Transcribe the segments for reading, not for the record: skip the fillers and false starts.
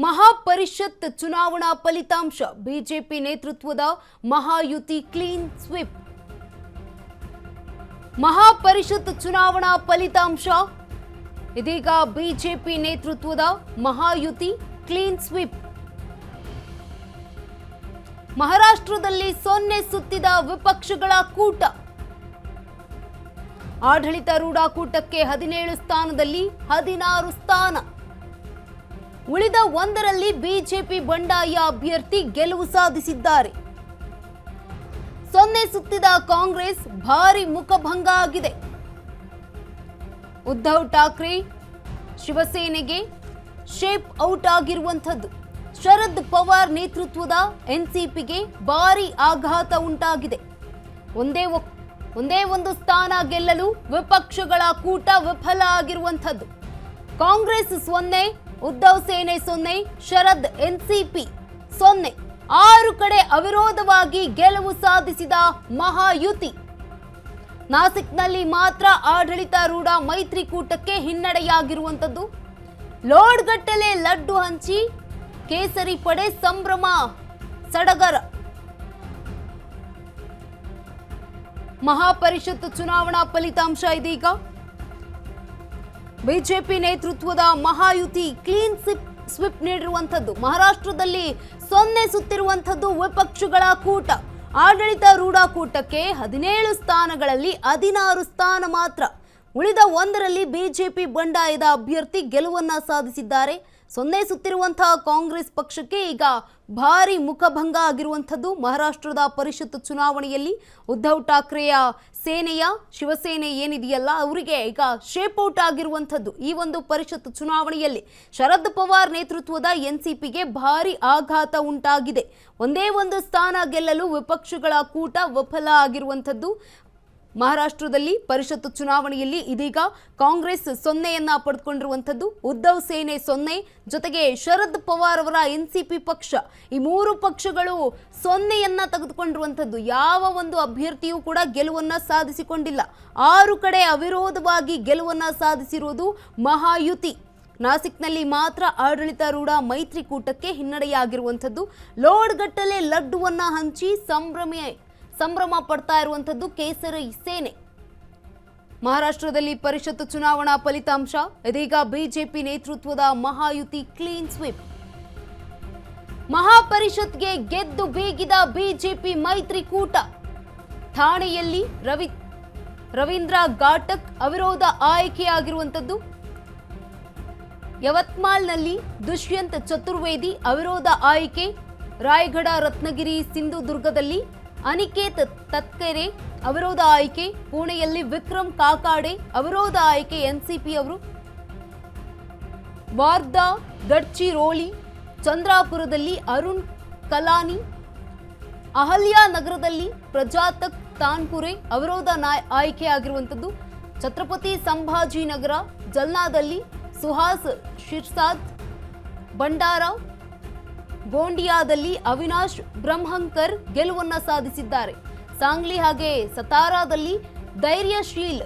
ಮಹಾಪರಿಷತ್ ಚುನಾವಣಾ ಫಲಿತಾಂಶ ಬಿಜೆಪಿ ನೇತೃತ್ವದ ಮಹಾಯುತಿ ಕ್ಲೀನ್ ಸ್ವೀಪ್. ಮಹಾಪರಿಷತ್ ಚುನಾವಣಾ ಫಲಿತಾಂಶ ಇದೀಗ ಬಿಜೆಪಿ ನೇತೃತ್ವದ ಮಹಾಯುತಿ ಕ್ಲೀನ್ ಸ್ವೀಪ್. ಮಹಾರಾಷ್ಟ್ರದಲ್ಲಿ ಸೊನ್ನೆ ಸುತ್ತಿದ ವಿಪಕ್ಷಗಳ ಕೂಟ. ಆಡಳಿತಾರೂಢ ಕೂಟಕ್ಕೆ 17 ಸ್ಥಾನದಲ್ಲಿ 16 ಸ್ಥಾನ. ಉಳಿದ ಒಂದರಲ್ಲಿ ಬಿಜೆಪಿ ಬಂಡಾಯ ಅಭ್ಯರ್ಥಿ ಗೆಲುವು ಸಾಧಿಸಿದ್ದಾರೆ. ಸೊನ್ನೆ ಸುತ್ತಿದ ಕಾಂಗ್ರೆಸ್ ಭಾರಿ ಮುಖಭಂಗ ಆಗಿದೆ. ಉದ್ಧವ್ ಠಾಕ್ರೆ ಶಿವಸೇನೆಗೆ ಶೇಪ್ ಔಟ್ ಆಗಿರುವಂಥದ್ದು. ಶರದ್ ಪವಾರ್ ನೇತೃತ್ವದ ಎನ್ಸಿಪಿಗೆ ಭಾರಿ ಆಘಾತ ಉಂಟಾಗಿದೆ. ಒಂದೇ ಒಂದು ಸ್ಥಾನ ಗೆಲ್ಲಲು ವಿಪಕ್ಷಗಳ ಕೂಟ ವಿಫಲ ಆಗಿರುವಂಥದ್ದು. ಕಾಂಗ್ರೆಸ್ 0, ಉದ್ಧವ್ ಸೇನೆ 0, ಶರದ್ ಎನ್ಸಿಪಿ 0. 6 ಕಡೆ ಅವಿರೋಧವಾಗಿ ಗೆಲುವು ಸಾಧಿಸಿದ ಮಹಾಯುತಿ. ನಾಸಿಕ್ನಲ್ಲಿ ಮಾತ್ರ ಆಡಳಿತಾರೂಢ ಮೈತ್ರಿಕೂಟಕ್ಕೆ ಹಿನ್ನಡೆಯಾಗಿರುವಂಥದ್ದು. ಲೋಡ್ಗಟ್ಟಲೆ ಲಡ್ಡು ಹಂಚಿ ಕೇಸರಿ ಪಡೆ ಸಂಭ್ರಮ ಸಡಗರ. ಮಹಾಪರಿಷತ್ ಚುನಾವಣಾ ಫಲಿತಾಂಶ ಇದೀಗ ಬಿಜೆಪಿ ನೇತೃತ್ವದ ಮಹಾಯುತಿ ಕ್ಲೀನ್ ಸ್ವೀಪ್ ನೀಡಿರುವಂಥದ್ದು. ಮಹಾರಾಷ್ಟ್ರದಲ್ಲಿ ಸೊನ್ನೆ ಸುತ್ತಿರುವಂಥದ್ದು ವಿಪಕ್ಷಗಳ ಕೂಟ. ಆಡಳಿತಾರೂಢ ಕೂಟಕ್ಕೆ 17 ಸ್ಥಾನಗಳಲ್ಲಿ 16 ಸ್ಥಾನ ಮಾತ್ರ. ಉಳಿದ ಒಂದರಲ್ಲಿ ಬಿಜೆಪಿ ಬಂಡಾಯದ ಅಭ್ಯರ್ಥಿ ಗೆಲುವನ್ನ ಸಾಧಿಸಿದ್ದಾರೆ. ಸೊನ್ನೆ ಸುತ್ತಿರುವಂತಹ ಕಾಂಗ್ರೆಸ್ ಪಕ್ಷಕ್ಕೆ ಈಗ ಭಾರಿ ಮುಖಭಂಗ ಆಗಿರುವಂಥದ್ದು. ಮಹಾರಾಷ್ಟ್ರದ ಪರಿಷತ್ ಚುನಾವಣೆಯಲ್ಲಿ ಉದ್ಧವ್ ಠಾಕ್ರೆಯ ಸೇನೆಯ ಶಿವಸೇನೆ ಏನಿದೆಯಲ್ಲ ಅವರಿಗೆ ಈಗ ಶೇಪ್ ಔಟ್ ಆಗಿರುವಂಥದ್ದು. ಈ ಒಂದು ಪರಿಷತ್ ಚುನಾವಣೆಯಲ್ಲಿ ಶರದ್ ಪವಾರ್ ನೇತೃತ್ವದ ಎನ್ಸಿಪಿಗೆ ಭಾರಿ ಆಘಾತ ಉಂಟಾಗಿದೆ. ಒಂದೇ ಒಂದು ಸ್ಥಾನ ಗೆಲ್ಲಲು ವಿಪಕ್ಷಗಳ ಕೂಟ ವಿಫಲ ಆಗಿರುವಂಥದ್ದು. ಮಹಾರಾಷ್ಟ್ರದಲ್ಲಿ ಪರಿಷತ್ ಚುನಾವಣೆಯಲ್ಲಿ ಇದೀಗ ಕಾಂಗ್ರೆಸ್ 0 ಪಡೆದುಕೊಂಡಿರುವಂಥದ್ದು. ಉದ್ಧವ್ ಸೇನೆ 0, ಜೊತೆಗೆ ಶರದ್ ಪವಾರ್ ಅವರ ಎನ್ಸಿಪಿ ಪಕ್ಷ, ಈ 3 ಪಕ್ಷಗಳು 0 ತೆಗೆದುಕೊಂಡಿರುವಂಥದ್ದು. ಯಾವ ಒಂದು ಅಭ್ಯರ್ಥಿಯೂ ಕೂಡ ಗೆಲುವನ್ನ ಸಾಧಿಸಿಕೊಂಡಿಲ್ಲ. 6 ಕಡೆ ಅವಿರೋಧವಾಗಿ ಗೆಲುವನ್ನ ಸಾಧಿಸಿರುವುದು ಮಹಾಯುತಿ. ನಾಸಿಕ್ನಲ್ಲಿ ಮಾತ್ರ ಆಡಳಿತಾರೂಢ ಮೈತ್ರಿಕೂಟಕ್ಕೆ ಹಿನ್ನಡೆಯಾಗಿರುವಂಥದ್ದು. ಲೋಡ್ಗಟ್ಟಲೆ ಲಡ್ಡುವನ್ನ ಹಂಚಿ ಸಂಭ್ರಮ ಪಡ್ತಾ ಇರುವಂಥದ್ದು ಕೇಸರಿ ಸೇನೆ. ಮಹಾರಾಷ್ಟ್ರದಲ್ಲಿ ಪರಿಷತ್ ಚುನಾವಣಾ ಫಲಿತಾಂಶ ಇದೀಗ ಬಿಜೆಪಿ ನೇತೃತ್ವದ ಮಹಾಯುತಿ ಕ್ಲೀನ್ ಸ್ವೀಪ್. ಮಹಾಪರಿಷತ್ಗೆ ಗೆದ್ದು ಬೀಗಿದ ಬಿಜೆಪಿ ಮೈತ್ರಿಕೂಟ. ಠಾಣೆಯಲ್ಲಿ ರವೀಂದ್ರ ಘಾಟಕ್ ಅವಿರೋಧ ಆಯ್ಕೆಯಾಗಿರುವಂಥದ್ದು. ಯವತ್ಮಾಲ್ನಲ್ಲಿ ದುಷ್ಯಂತ್ ಚತುರ್ವೇದಿ ಅವಿರೋಧ ಆಯ್ಕೆ. ರಾಯಗಢ, ರತ್ನಗಿರಿ, ಸಿಂಧುದುರ್ಗದಲ್ಲಿ ಅನಿಕೇತ್ ತತ್ಕೆರೆ ಅವಿರೋಧ ಆಯ್ಕೆ. ಪುಣೆಯಲ್ಲಿ ವಿಕ್ರಮ್ ಕಾಕಾಡೆ ಅವಿರೋಧ ಆಯ್ಕೆ ಎನ್ಸಿಪಿ ಅವರು. ವಾರ್ಧಾ, ಗಡ್ಚಿರೋಲಿ, ಚಂದ್ರಾಪುರದಲ್ಲಿ ಅರುಣ್ ಕಲಾನಿ. ಅಹಲ್ಯಾನಗರದಲ್ಲಿ ಪ್ರಜಾತಕ್ ತಾನ್ಪುರೆ ಅವಿರೋಧ ಆಯ್ಕೆಯಾಗಿರುವಂಥದ್ದು. ಛತ್ರಪತಿ ಸಂಭಾಜಿನಗರ, ಜಲ್ನಾದಲ್ಲಿ ಸುಹಾಸ್ ಶಿರ್ಸಾದ್. ಭಂಡಾರ, ಗೋಂಡಿಯಾದಲ್ಲಿ ಅವಿನಾಶ್ ಬ್ರಹ್ಮಂಕರ್ ಗೆಲುವನ್ನ ಸಾಧಿಸಿದ್ದಾರೆ. ಸಾಂಗ್ಲಿ ಹಾಗೆ ಸತಾರಾದಲ್ಲಿ ಧೈರ್ಯಶೀಲ್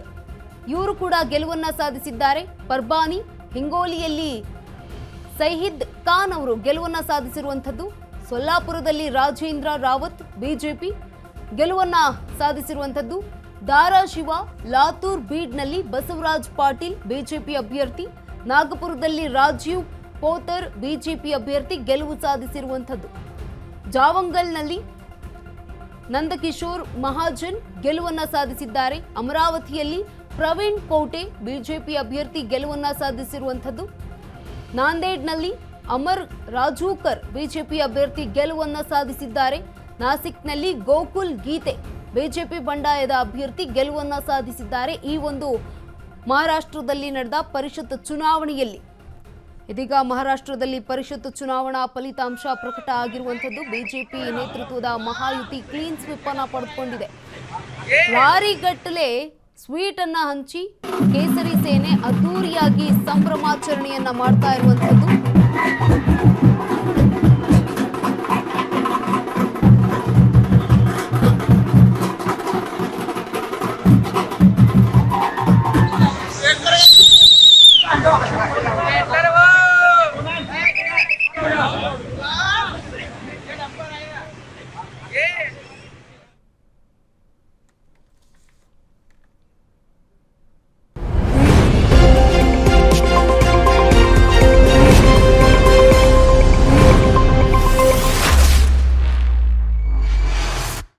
ಇವರು ಕೂಡ ಗೆಲುವನ್ನ ಸಾಧಿಸಿದ್ದಾರೆ. ಪರ್ಬಾನಿ, ಹಿಂಗೋಲಿಯಲ್ಲಿ ಸೈಹಿದ್ ಖಾನ್ ಅವರು ಗೆಲುವನ್ನ ಸಾಧಿಸಿರುವಂಥದ್ದು. ಸೊಲ್ಲಾಪುರದಲ್ಲಿ ರಾಜೇಂದ್ರ ರಾವತ್ ಬಿಜೆಪಿ ಗೆಲುವನ್ನ ಸಾಧಿಸಿರುವಂಥದ್ದು. ಧಾರಾಶಿವ, ಲಾತೂರ್, ಬೀಡ್ನಲ್ಲಿ ಬಸವರಾಜ್ ಪಾಟೀಲ್ ಬಿಜೆಪಿ ಅಭ್ಯರ್ಥಿ. ನಾಗಪುರದಲ್ಲಿ ರಾಜೀವ್ ಪೋತರ್ ಬಿಜೆಪಿ ಅಭ್ಯರ್ಥಿ ಗೆಲುವು ಸಾಧಿಸಿರುವಂಥದ್ದು. ಜಾವಂಗಲ್ನಲ್ಲಿ ನಂದಕಿಶೋರ್ ಮಹಾಜನ್ ಗೆಲುವನ್ನ ಸಾಧಿಸಿದ್ದಾರೆ. ಅಮರಾವತಿಯಲ್ಲಿ ಪ್ರವೀಣ್ ಕೋಟೆ ಬಿಜೆಪಿ ಅಭ್ಯರ್ಥಿ ಗೆಲುವನ್ನ ಸಾಧಿಸಿರುವಂಥದ್ದು. ನಾಂದೇಡ್ನಲ್ಲಿ ಅಮರ್ ರಾಜೂಕರ್ ಬಿಜೆಪಿ ಅಭ್ಯರ್ಥಿ ಗೆಲುವನ್ನ ಸಾಧಿಸಿದ್ದಾರೆ. ನಾಸಿಕ್ನಲ್ಲಿ ಗೋಕುಲ್ ಗೀತೆ ಬಿಜೆಪಿ ಬಂಡಾಯದ ಅಭ್ಯರ್ಥಿ ಗೆಲುವನ್ನ ಸಾಧಿಸಿದ್ದಾರೆ. ಈ ಒಂದು ಮಹಾರಾಷ್ಟ್ರದಲ್ಲಿ ನಡೆದ ಪರಿಷತ್ ಚುನಾವಣೆಯಲ್ಲಿ ಇದೀಗ ಮಹಾರಾಷ್ಟ್ರದಲ್ಲಿ ಪರಿಷತ್ ಚುನಾವಣಾ ಫಲಿತಾಂಶ ಪ್ರಕಟ ಆಗಿರುವಂಥದ್ದು. ಬಿಜೆಪಿ ನೇತೃತ್ವದ ಮಹಾಯುತಿ ಕ್ಲೀನ್ ಸ್ವೀಪ್ ಅನ್ನ ಪಡೆದುಕೊಂಡಿದೆ. ಲಾರಿಗಟ್ಟಲೆ ಸ್ವೀಟ್ ಅನ್ನ ಹಂಚಿ ಕೇಸರಿ ಸೇನೆ ಅದ್ದೂರಿಯಾಗಿ ಸಂಭ್ರಮಾಚರಣೆಯನ್ನ ಮಾಡ್ತಾ ಇರುವಂಥದ್ದು.